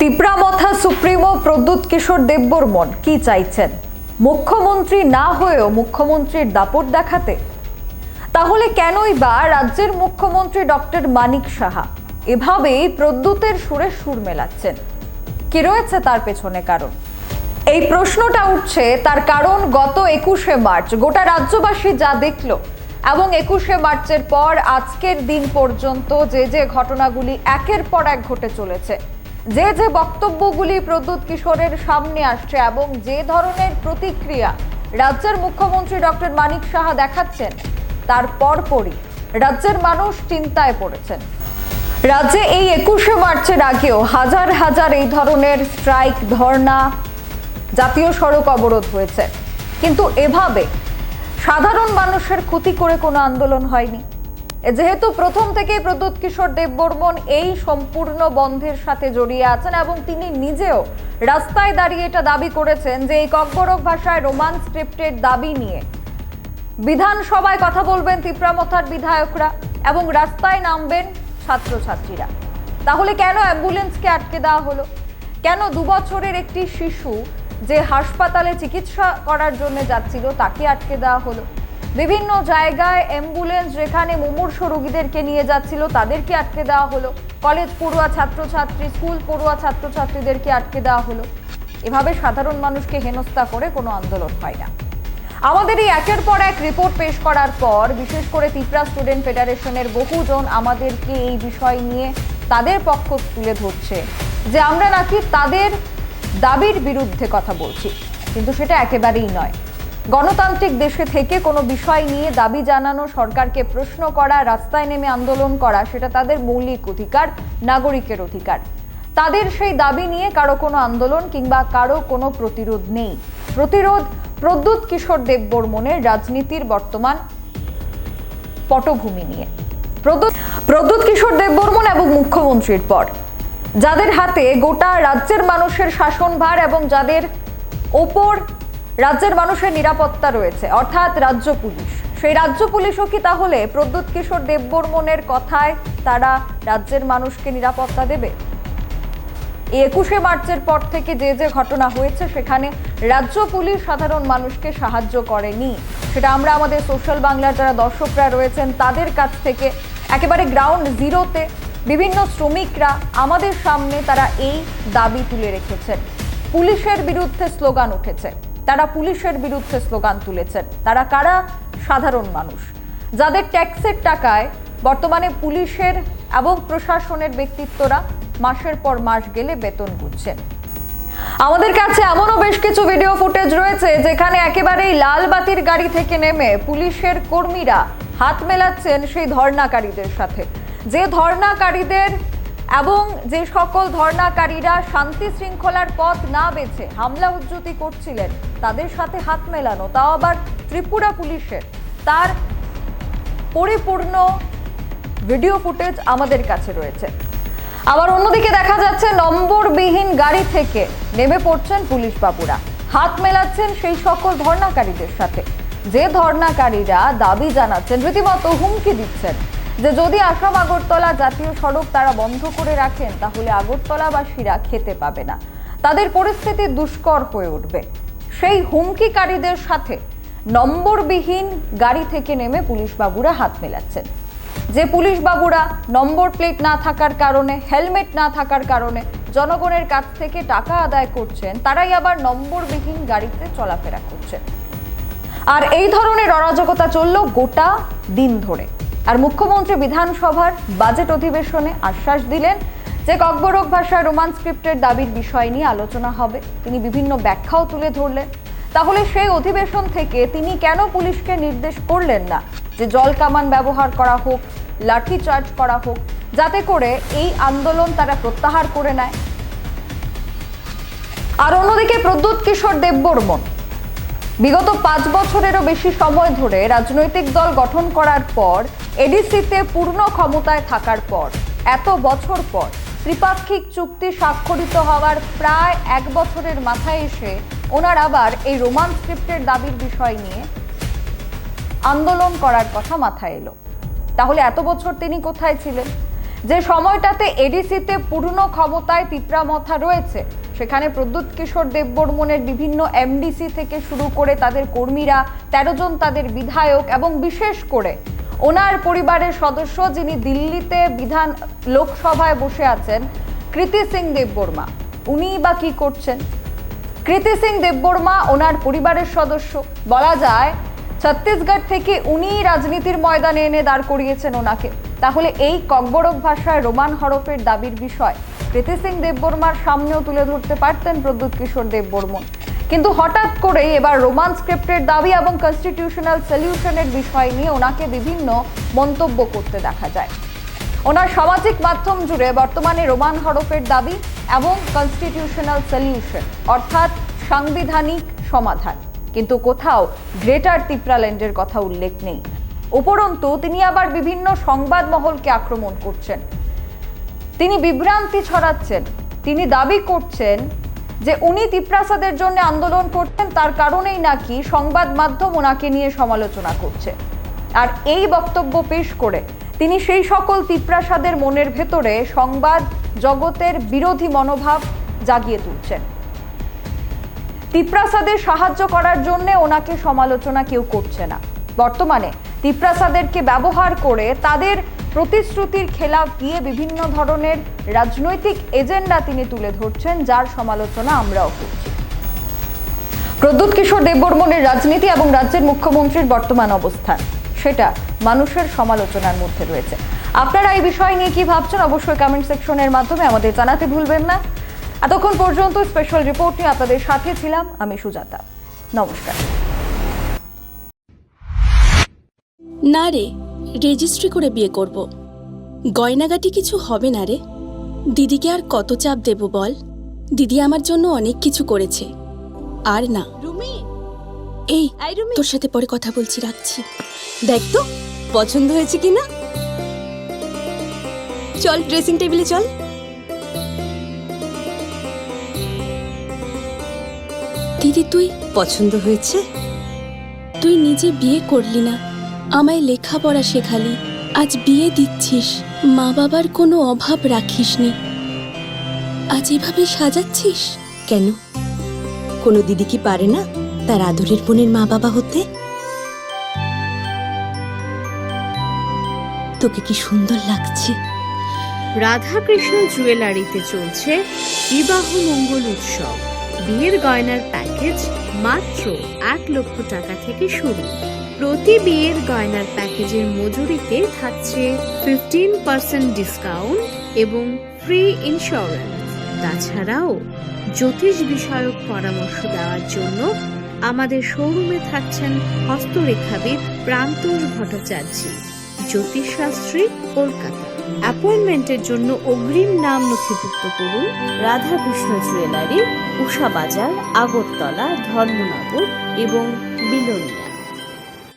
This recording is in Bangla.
তিপ্রামথা সুপ্রিমো প্রদ্যুৎ কিশোর দেববর্মন কি চাইছেন? মুখ্যমন্ত্রী না হয়েও মুখ্যমন্ত্রীর দাপট দেখাতে? তাহলে কেনই বা রাজ্যের মুখ্যমন্ত্রী ডক্টর মানিক সাহা এভাবেই প্রদ্যুতের সুরে সুর মেলাচ্ছেন? কি রয়েছে তার পেছনে কারণ? এই প্রশ্নটা উঠছে তার কারণ গত 21শে মার্চ গোটা রাজ্যবাসী যা দেখলো এবং 21শে মার্চের পর আজকের দিন পর্যন্ত যে ঘটনাগুলি একের পর এক ঘটে চলেছে, যে বক্তব্যগুলি প্রদ্যুৎ কিশোরের সামনে আসছে এবং যে ধরনের প্রতিক্রিয়া রাজ্যের মুখ্যমন্ত্রী ডক্টর মানিক সাহা দেখাচ্ছেন, তার পরপরই রাজ্যের মানুষ চিন্তায় পড়েছেন। রাজ্যে এই 21শে মার্চের আগেও হাজার হাজার এই ধরনের স্ট্রাইক, ধর্ণা, জাতীয় সড়ক অবরোধ হয়েছে, কিন্তু এভাবে সাধারণ মানুষের ক্ষতি করে কোনো আন্দোলন হয়নি। যেহেতু প্রথম থেকেই প্রদ্যুৎ কিশোর দেববর্মন এই সম্পূর্ণ বন্ধের সাথে জড়িয়ে আছেন এবং তিনি নিজেও রাস্তায় দাঁড়িয়ে এটা দাবি করেছেন যে এই ককবরক ভাষায় রোমান স্ক্রিপ্টের দাবি নিয়ে বিধানসভায় কথা বলবেন তিপ্রামথার বিধায়করা এবং রাস্তায় নামবেন ছাত্রছাত্রীরা। তাহলে কেন অ্যাম্বুলেন্সকে আটকে দেওয়া হলো? কেন 2 বছরের একটি শিশু যে হাসপাতালে চিকিৎসা করার জন্য যাচ্ছিল তাকে আটকে দেওয়া হলো? বিভিন্ন জায়গায় অ্যাম্বুলেন্স যেখানে মুমূর্ষু রোগীদেরকে নিয়ে যাচ্ছিল তাদেরকে আটকে দেওয়া হলো। কলেজ পড়ুয়া ছাত্রছাত্রী, স্কুল পড়ুয়া ছাত্রছাত্রীদেরকে আটকে দেওয়া হলো। এভাবে সাধারণ মানুষকে হেনস্থা করে কোনো আন্দোলন হয় না। আমাদের এই একের পর এক রিপোর্ট পেশ করার পর বিশেষ করে ত্রিপুরা স্টুডেন্ট ফেডারেশনের বহুজন আমাদেরকে এই বিষয় নিয়ে তাদের পক্ষ তুলে ধরছে যে আমরা নাকি তাদের দাবির বিরুদ্ধে কথা বলছি, কিন্তু সেটা একেবারেই নয়। গণতান্ত্রিক দেশে থেকে কোনো বিষয় নিয়ে দাবি জানানো, সরকারকে প্রশ্ন করা, রাস্তায় নেমে আন্দোলন করা, সেটা তাদের মৌলিক অধিকার, নাগরিকের অধিকার। তাদের সেই দাবি নিয়ে কারো কোনো আন্দোলন কিংবা কারো কোনো প্রতিরোধ নেই। প্রতিরোধ প্রদ্যুৎ কিশোর দেববর্মনের রাজনীতির বর্তমান পটভূমি নিয়ে। প্রদ্যুৎ কিশোর দেববর্মন এবং মুখ্যমন্ত্রীর পর যাদের হাতে গোটা রাজ্যের মানুষের শাসনভার এবং যাদের ওপর রাজ্যের মানুষের নিরাপত্তা রয়েছে, অর্থাৎ রাজ্য পুলিশ, সেই রাজ্য পুলিশও কি তাহলে প্রদ্যুৎ কিশোর দেববর্মনের কথায় তারা রাজ্যের মানুষকে নিরাপত্তা দেবে? 21শে মার্চের পর থেকে যে ঘটনা হয়েছে সেখানে রাজ্য পুলিশ সাধারণ মানুষকে সাহায্য করেনি। সেটা আমরা আমাদের সোশ্যাল বাংলার যারা দর্শকরা রয়েছেন তাদের কাছ থেকে একেবারে গ্রাউন্ড জিরোতে বিভিন্ন শ্রমিকরা আমাদের সামনে তারা এই দাবি তুলে রেখেছেন। পুলিশের বিরুদ্ধে স্লোগান উঠেছে, তারা পুলিশের বিরুদ্ধে স্লোগান তুলেছেন। তারা কারা? সাধারণ মানুষ, যাদের ট্যাক্সের টাকায় বর্তমানে পুলিশের এবং প্রশাসনের ব্যক্তিত্বরা মাসের পর মাস গেলে বেতন গুনছেন। আমাদের কাছে এমনও বেশ কিছু ভিডিও ফুটেজ রয়েছে যেখানে একেবারেই লাল বাতির গাড়ি থেকে নেমে পুলিশের কর্মীরা হাত মেলাচ্ছেন সেই ধর্ণাকারীদের সাথে। যে ধর্ণাকারীদের এবং যে সকল ধর্ণাকারীরা শান্তি শৃঙ্খলার পথ না বেছে হামলা উজ্জতি করছিলেন তাদের সাথে হাত মেলানো, তাও আবার ত্রিপুরা পুলিশের, তার পরিপূর্ণ ভিডিও ফুটেজ আমাদের কাছে রয়েছে। আবার অন্যদিকে দেখা যাচ্ছে নম্বরবিহীন গাড়ি থেকে নেমে পড়ছেন পুলিশ বাবুরা, হাত মেলাচ্ছেন সেই সকল ধর্ণাকারীদের সাথে, যে ধর্ণাকারীরা দাবি জানাচ্ছেন, রীতিমতো হুমকি দিচ্ছেন যে যদি আসাম আগরতলা জাতীয় সড়ক তারা বন্ধ করে রাখেন তাহলে আগরতলাবাসীরা খেতে পাবে না, তাদের পরিস্থিতি দুষ্কর হয়ে উঠবে। সেই হুমকিকারীদের সাথে নম্বরবিহীন গাড়ি থেকে নেমে পুলিশ বাবুরা হাত মেলাচ্ছেন। যে পুলিশ বাবুরা নম্বর প্লেট না থাকার কারণে, হেলমেট না থাকার কারণে জনগণের কাছ থেকে টাকা আদায় করছেন, তারাই আবার নম্বরবিহীন গাড়িতে চলাফেরা করছেন। আর এই ধরনের অরাজকতা চলল গোটা দিন ধরে। আর মুখ্যমন্ত্রী বিধানসভার বাজেট অধিবেশনে আশ্বাস দিলেন যে ককবরক ভাষায় রোমান স্ক্রিপ্টের দাবির বিষয় নিয়ে আলোচনা হবে। তিনি বিভিন্ন ব্যাখ্যাও তুলে ধরলেন। তাহলে সেই অধিবেশন থেকে তিনি কেন পুলিশকে নির্দেশ করলেন না যে জল কামান ব্যবহার করা হোক, লাঠি চার্জ করা হোক, যাতে করে এই আন্দোলন তারা প্রত্যাহার করে নেয়? আর অন্যদিকে প্রদ্যুৎ কিশোর দেববর্মন বিগত 5 বছরেরও বেশি সময় ধরে রাজনৈতিক দল গঠন করার পর, এডিসিতে পূর্ণ ক্ষমতায় থাকার পর, এত বছর পর ত্রিপাক্ষিক চুক্তি স্বাক্ষরিত হওয়ার প্রায় 1 বছরের মাথায় এসে ওনার আবার এই রোমান স্ক্রিপ্টের দাবির বিষয় নিয়ে আন্দোলন করার কথা মাথায় এলো। তাহলে এত বছর তিনি কোথায় ছিলেন? যে সময়টাতে এডিসিতে পূর্ণ ক্ষমতায় তিপ্রামথা রয়েছে, সেখানে প্রদ্যুৎ কিশোর দেববর্মনের বিভিন্ন এমডিসি থেকে শুরু করে তাদের কর্মীরা, 13 জন তাদের বিধায়ক এবং বিশেষ করে ওনার পরিবারের সদস্য যিনি দিল্লিতে বিধান লোকসভায় বসে আছেন, কৃতি সিং দেববর্মা, উনি বা কি করছেন? কৃতি সিং দেববর্মা ওনার পরিবারের সদস্য, বলা যায় ছত্তিশগড় থেকে উনি রাজনীতির ময়দানে এনে দাঁড় করিয়েছেন ওনাকে। তাহলে এই ককবরক ভাষায় রোমান হরফের দাবির বিষয় কৃতি সিং দেববর্মার সামনেও তুলে ধরতে পারতেন প্রদ্যুৎ কিশোর দেববর্মন, কিন্তু হঠাৎ করে এবার রোমান স্ক্রিপ্টের দাবি এবং কনস্টিটিউশনাল সলিউশনের বিষয় নিয়ে ওনাকে বিভিন্ন মন্তব্য করতে দেখা যায়। ওনার সামাজিক মাধ্যম জুড়ে বর্তমানে রোমান হরফের দাবি এবং কনস্টিটিউশনাল সলিউশন অর্থাৎ সাংবিধানিক সমাধান, কিন্তু কোথাও গ্রেটার তিপ্রাল্যান্ডের কথা উল্লেখ নেই। উপরন্তু তিনি আবার বিভিন্ন সংবাদ মহলকে আক্রমণ করছেন, তিনি বিভ্রান্তি ছড়াচ্ছেন, তিনি দাবি করছেন যে উনি তিপ্রাসাদের জন্য আন্দোলন করছেন, তার কারণেই নাকি সংবাদ মাধ্যম ওনাকে নিয়ে সমালোচনা করছে। আর এই বক্তব্য পেশ করে তিনি সেই সকল তিপ্রাসাদের মনের ভেতরে সংবাদ জগতের বিরোধী মনোভাব জাগিয়ে তুলছেন। তিপ্রাসাদের সাহায্য করার জন্য ওনাকে সমালোচনা কেউ করছে না। বর্তমানে তিপ্রাসাদেরকে ব্যবহার করে তাদের প্রতিশ্রুতির খেলাফ দিয়ে বিভিন্ন ধরনের রাজনৈতিক এজেন্ডা তিনি তুলে ধরছেন, যার সমালোচনা আমরাও করছি। প্রদ্যুৎ কিশোর দেববর্মনের রাজনীতি এবং রাজ্যের মুখ্যমন্ত্রীর বর্তমান অবস্থান, সেটা মানুষের সমালোচনার মধ্যে রয়েছে। আপনারা এই বিষয় নিয়ে কি ভাবছেন অবশ্যই কমেন্ট সেকশনের মাধ্যমে আমাদের জানাতে ভুলবেন না। এতক্ষণ পর্যন্ত স্পেশাল রিপোর্ট নিয়ে আপনাদের সাথে ছিলাম আমি সুজাতা। নমস্কার। না রে, রেজিস্ট্রি করে বিয়ে করব। গয়নাগাটি কিছু হবে না রে। দিদিকে আর কত চাপ দেব বল? দিদি আমার জন্য অনেক কিছু করেছে। আর না রুমি, এই রুমি, তোর সাথে পরে কথা বলছি, রাখছি। দেখ তো পছন্দ হয়েছে কিনা। চল ড্রেসিং টেবিলে চল। দিদি তুই পছন্দ হয়েছে? তুই নিজে বিয়ে করলি না, আমায় লেখাপড়া শেখালি, আজ বিয়ে দিচ্ছিস, মা বাবার কোনো অভাব রাখিসনি, আজ এভাবে সাজাচ্ছিস কেন? কোনো দিদি কি পারে না তার আদরের বোনের মা বাবা হতে? তোকে কি সুন্দর লাগছে। রাধাকৃষ্ণ জুয়েলারিতে চলছে বিবাহ মঙ্গল উৎসব। বিয়ের গয়নার প্যাকেজ মাত্র 1 লক্ষ টাকা থেকে শুরু। প্রতি বিয়ের গয়নার প্যাকেজের মজুরিতে থাকছে 15% ডিসকাউন্ট এবং ফ্রি ইন্স্যুরেন্স। তাছাড়াও জ্যোতিষ বিষয়ক পরামর্শ দেওয়ার জন্য আমাদের শোরুমে থাকছেন হস্তরেখাবিদ প্রান্তোষ ভট্টাচার্য, জ্যোতিষশাস্ত্রী, কলকাতা। অ্যাপয়েন্টমেন্টের জন্য অগ্রিম নাম নথিভুক্ত করুন রাধাকৃষ্ণ জুয়েলারি, উষা বাজার, আগরতলা, ধর্মনগর এবং বিলোনিয়া।